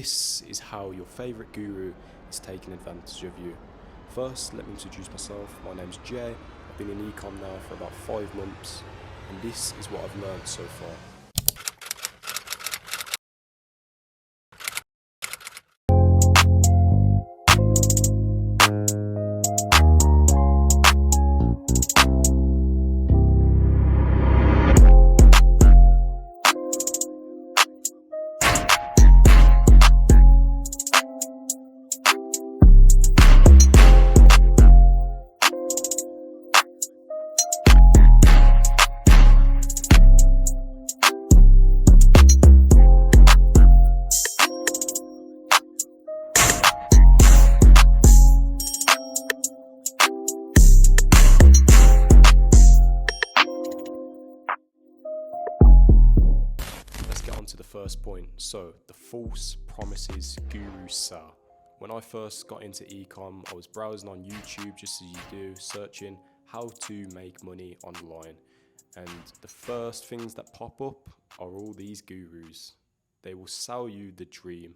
This is how your favourite guru is taking advantage of you. First, let me introduce myself. My name's Jay. I've been in ecom now for about 5 months, and this is what I've learned so far. Let's get on to the first point. So, the false promises gurus sell. When I first got into ecom, I was browsing on YouTube just as you do, searching how to make money online. And the first things that pop up are all these gurus. They will sell you the dream.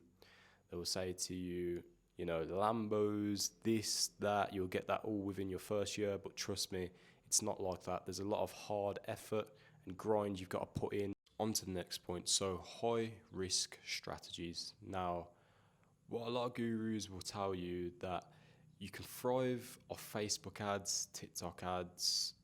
They will say to you, Lambos, this, that, you'll get that all within your first year. But trust me, it's not like that. There's a lot of hard effort and grind you've got to put in. On to the next point. So, high risk strategies. Now, what a lot of gurus will tell you that you can thrive off Facebook ads, TikTok ads.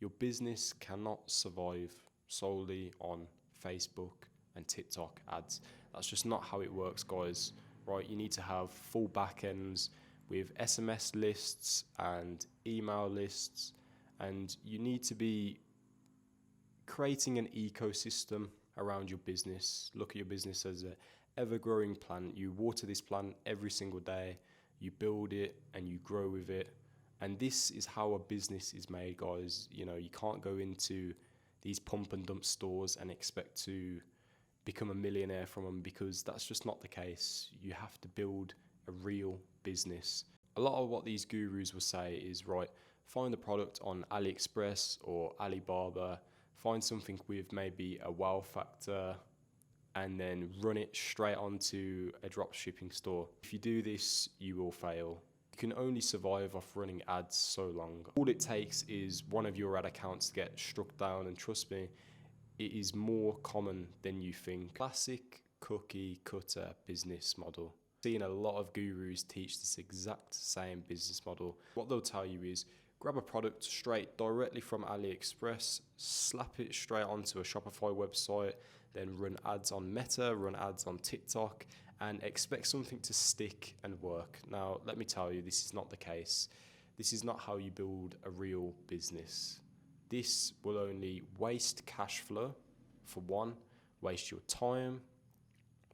Your business cannot survive solely on Facebook and TikTok ads. That's just not how it works, guys. Right? You need to have full backends with SMS lists and email lists, and you need to be creating an ecosystem around your business. Look at your business as an ever-growing plant. You water this plant every single day, you build it and you grow with it. And this is how a business is made, guys. You can't go into these pump and dump stores and expect to become a millionaire from them, because that's just not the case. You have to build a real business. A lot of what these gurus will say is, right, find the product on AliExpress or Alibaba, find something with maybe a wow factor, and then run it straight onto a drop shipping store. If you do this, you will fail. You can only survive off running ads so long. All it takes is one of your ad accounts to get struck down, and trust me, it is more common than you think. Classic cookie cutter business model. Seen a lot of gurus teach this exact same business model. What they'll tell you is, grab a product straight directly from AliExpress, slap it straight onto a Shopify website, then run ads on Meta, run ads on TikTok, and expect something to stick and work. Now, let me tell you, this is not the case. This is not how you build a real business. This will only waste cash flow, for one, waste your time,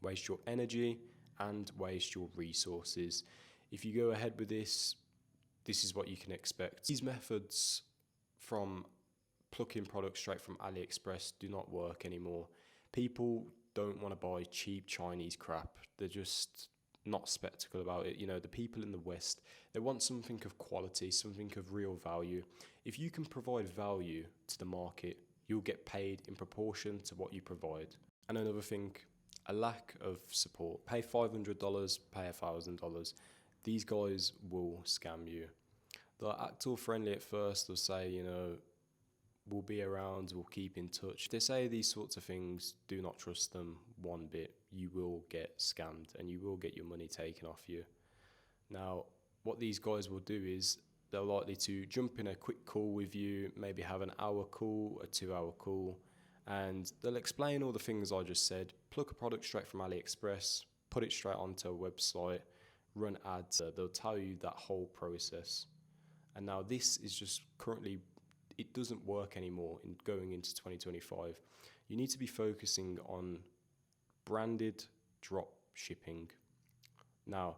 waste your energy, and waste your resources. If you go ahead with this is what you can expect. These methods from plucking products straight from AliExpress do not work anymore. People don't want to buy cheap Chinese crap. They're just not spectacle about it. The people in the West, they want something of quality, something of real value. If you can provide value to the market, you'll get paid in proportion to what you provide. And another thing, a lack of support. Pay $500, pay $1,000. These guys will scam you. They'll act all friendly at first. They'll say, we'll be around, we'll keep in touch. If they say these sorts of things, do not trust them one bit. You will get scammed and you will get your money taken off you. Now, what these guys will do is they're likely to jump in a quick call with you, maybe have an hour call, a 2-hour call, and they'll explain all the things I just said. Pluck a product straight from AliExpress, put it straight onto a website, run ads. They'll tell you that whole process. And now this is just currently, it doesn't work anymore in going into 2025. You need to be focusing on branded drop shipping. Now,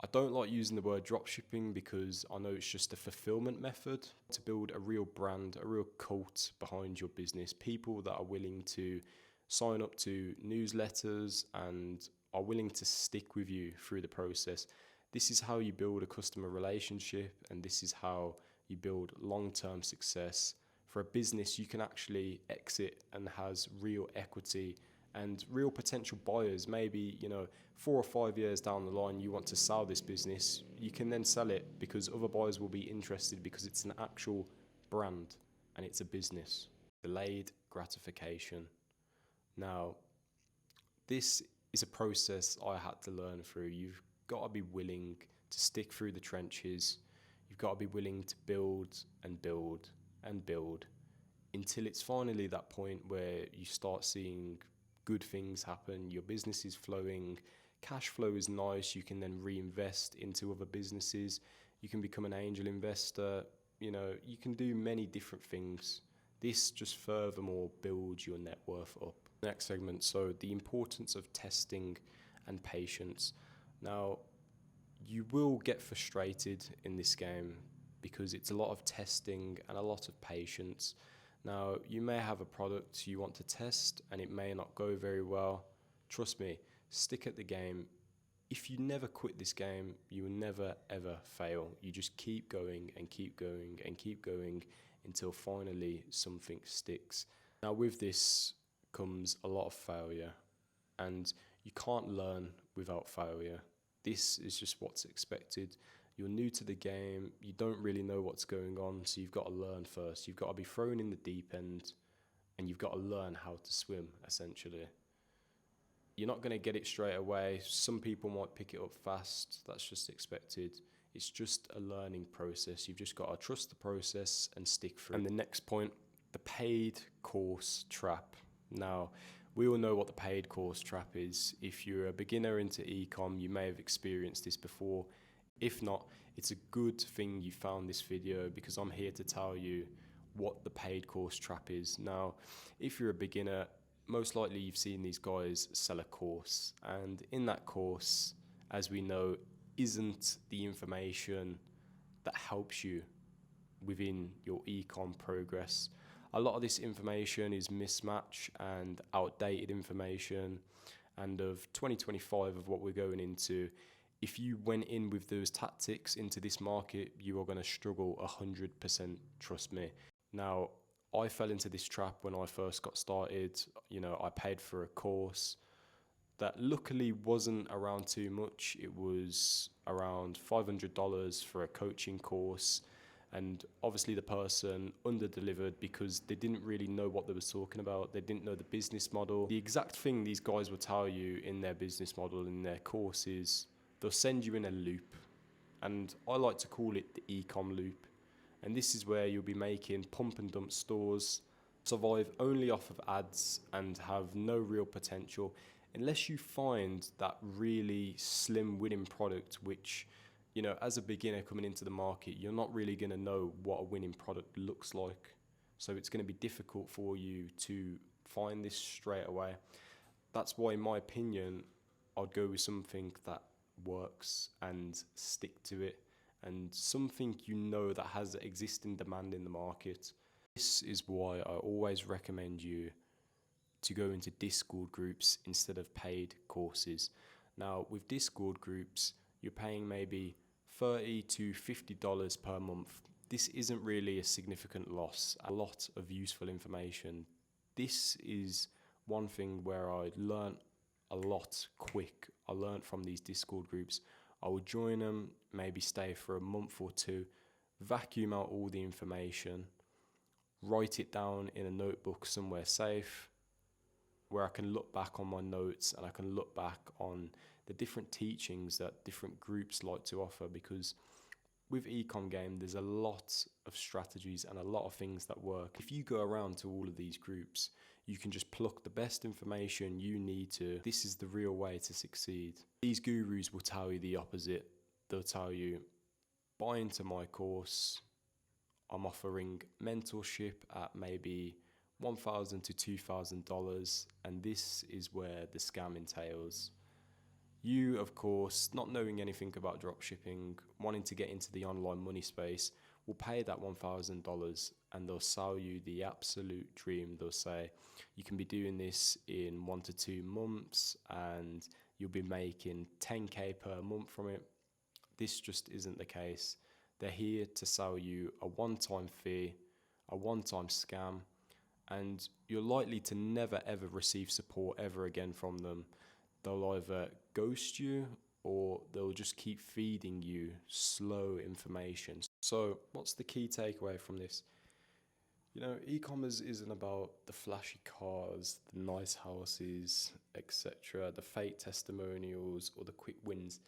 I don't like using the word drop shipping because I know it's just a fulfillment method to build a real brand, a real cult behind your business. People that are willing to sign up to newsletters and are willing to stick with you through the process. This is how you build a customer relationship, and this is how you build long-term success for a business you can actually exit and has real equity And real potential buyers, maybe, 4 or 5 years down the line, you want to sell this business, you can then sell it because other buyers will be interested because it's an actual brand and it's a business. Delayed gratification. Now, this is a process I had to learn through. You've got to be willing to stick through the trenches. You've got to be willing to build and build and build until it's finally that point where you start seeing good things happen, your business is flowing, cash flow is nice, you can then reinvest into other businesses, you can become an angel investor, you can do many different things. This just furthermore builds your net worth up. Next segment, so the importance of testing and patience. Now, you will get frustrated in this game because it's a lot of testing and a lot of patience. Now, you may have a product you want to test and it may not go very well. Trust me, stick at the game. If you never quit this game, you will never ever fail. You just keep going and keep going and keep going until finally something sticks. Now, with this comes a lot of failure, and you can't learn without failure. This is just what's expected. You're new to the game, you don't really know what's going on, so you've got to learn first. You've got to be thrown in the deep end, and you've got to learn how to swim, essentially. You're not going to get it straight away. Some people might pick it up fast. That's just expected. It's just a learning process. You've just got to trust the process and stick through. And the next point, the paid course trap. Now, we all know what the paid course trap is. If you're a beginner into e-com, you may have experienced this before. If not, it's a good thing you found this video because I'm here to tell you what the paid course trap is. Now, if you're a beginner, most likely you've seen these guys sell a course, and in that course, as we know, isn't the information that helps you within your e-com progress. A lot of this information is mismatch and outdated information, and of 2025 of what we're going into, if you went in with those tactics into this market, you are going to struggle 100%, trust me. Now, I fell into this trap when I first got started. I paid for a course that luckily wasn't around too much. It was around $500 for a coaching course. And obviously the person under-delivered because they didn't really know what they were talking about. They didn't know the business model. The exact thing these guys will tell you in their business model, in their courses, they'll send you in a loop. And I like to call it the e-com loop. And this is where you'll be making pump and dump stores, survive only off of ads and have no real potential unless you find that really slim winning product, which, as a beginner coming into the market, you're not really going to know what a winning product looks like. So it's going to be difficult for you to find this straight away. That's why, in my opinion, I'd go with something that works and stick to it, and something that has existing demand in the market. This is why I always recommend you to go into Discord groups instead of paid courses. Now, with Discord groups, you're paying maybe $30 to $50 per month. This isn't really a significant loss. A lot of useful information. This is one thing where I learned a lot quick. I learned from these Discord groups. I would join them, maybe stay for a month or two, vacuum out all the information, write it down in a notebook somewhere safe, where I can look back on my notes and I can look back on the different teachings that different groups like to offer, because with Ecom Game, there's a lot of strategies and a lot of things that work. If you go around to all of these groups, you can just pluck the best information you need to. This is the real way to succeed. These gurus will tell you the opposite. They'll tell you, buy into my course. I'm offering mentorship at maybe $1,000 to $2,000, and this is where the scam entails. You, of course, not knowing anything about dropshipping, wanting to get into the online money space, will pay that $1,000 and they'll sell you the absolute dream. They'll say, you can be doing this in 1 to 2 months and you'll be making 10K per month from it. This just isn't the case. They're here to sell you a one-time fee, a one-time scam, and you're likely to never ever receive support ever again from them. They'll either ghost you or they'll just keep feeding you slow information. So, what's the key takeaway from this? You know, e-commerce isn't about the flashy cars, the nice houses, etc., the fake testimonials or the quick wins.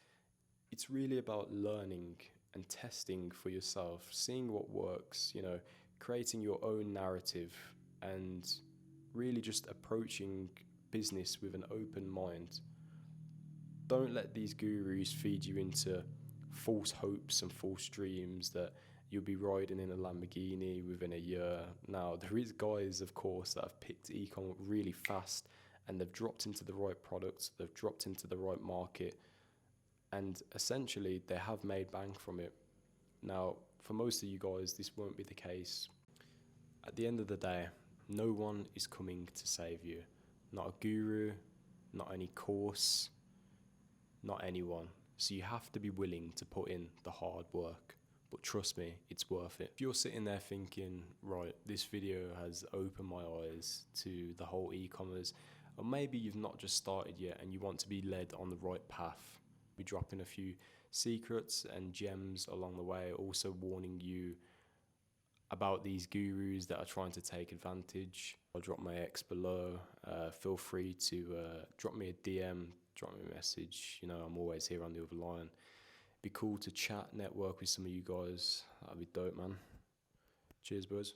It's really about learning and testing for yourself, seeing what works, you know, creating your own narrative and really just approaching business with an open mind. Don't let these gurus feed you into false hopes and false dreams that you'll be riding in a Lamborghini within a year. Now, there is guys, of course, that have picked ecom really fast and they've dropped into the right products, they've dropped into the right market, and essentially they have made bank from it. Now, for most of you guys, this won't be the case. At the end of the day, no one is coming to save you. Not a guru, not any course, not anyone. So you have to be willing to put in the hard work. But trust me, it's worth it. If you're sitting there thinking, right, this video has opened my eyes to the whole e-commerce, or maybe you've not just started yet and you want to be led on the right path, I'll be dropping a few secrets and gems along the way, also warning you about these gurus that are trying to take advantage. I'll drop my X below. Feel free to drop me a DM, drop me a message. You know, I'm always here on the other line. Be cool to chat, network with some of you guys. That'd be dope, man. Cheers, boys.